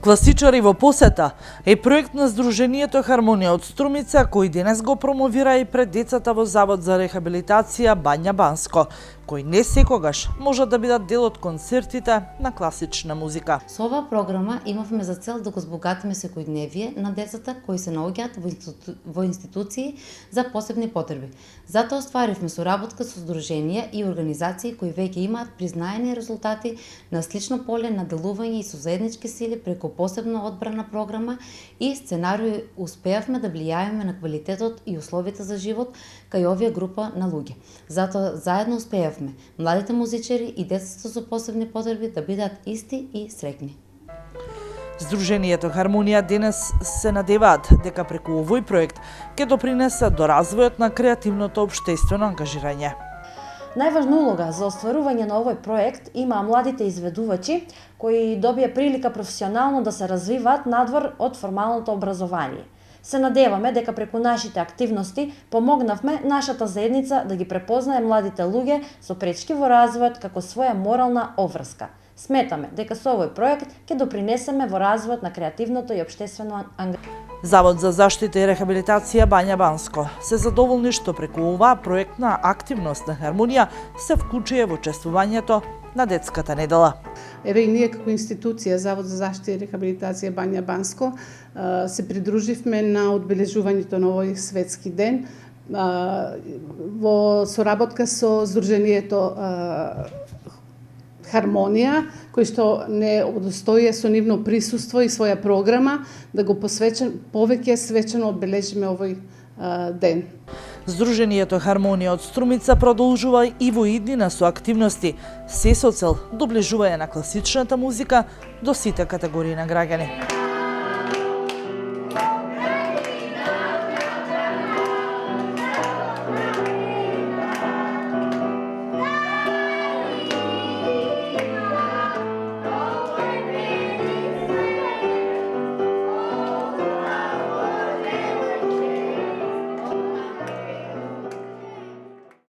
Класичари во посета е проект на Сдруженијето Хармонија од Струмица, кој денес го промовира и пред децата во Завод за рехабилитација Бања Банско, кои не секогаш можат да бидат дел од концертите на класична музика. Со оваа програма имавме за цел да го збогатиме секојдневие на децата кои се наоѓаат во институции за посебни потреби. Затоа остваривме соработка со здруженија и организации кои веќе имаат признаени резултати на слично поле на делување и со заеднички сили преку посебна одбрана програма и сценарио успеавме да влијаеме на квалитетот и условите за живот кај овие група на луѓе. Затоа заедно успеавме младите музичари и децата со посебни потреби да бидат исти и среќни. Сдруженијето Хармонија денес се надеваат дека преку овој проект ќе допринесат до развојот на креативното општествено ангажирање. Најважна улога за остварување на овој проект има младите изведувачи кои добија прилика професионално да се развиваат надвор од формалното образование. Се надеваме дека преку нашите активности помогнавме нашата заедница да ги препознае младите луѓе со пречки во развојот како своја морална обврска. Сметаме дека со овој проект ќе допринесеме во развојот на креативното и општествено ангажирање. Завод за заштита и рехабилитација Бања Банско се задоволни што преку оваа проектна активност на Хармонија се вклучија во чествувањето на детската недела. Еве и ние како институција Завод за заштита и рехабилитација Бања Банско се придруживме на одбележувањето на овој светски ден во соработка со Сдруженијето Хармонија, кој што не удостоија со нивно присуство и своја програма да го повеќе свечено одбележиме овој ден. Сдруженијето Хармонија од Струмица продолжува и во иднина со активности, се со цел доближување на класичната музика до сите категории на граѓани.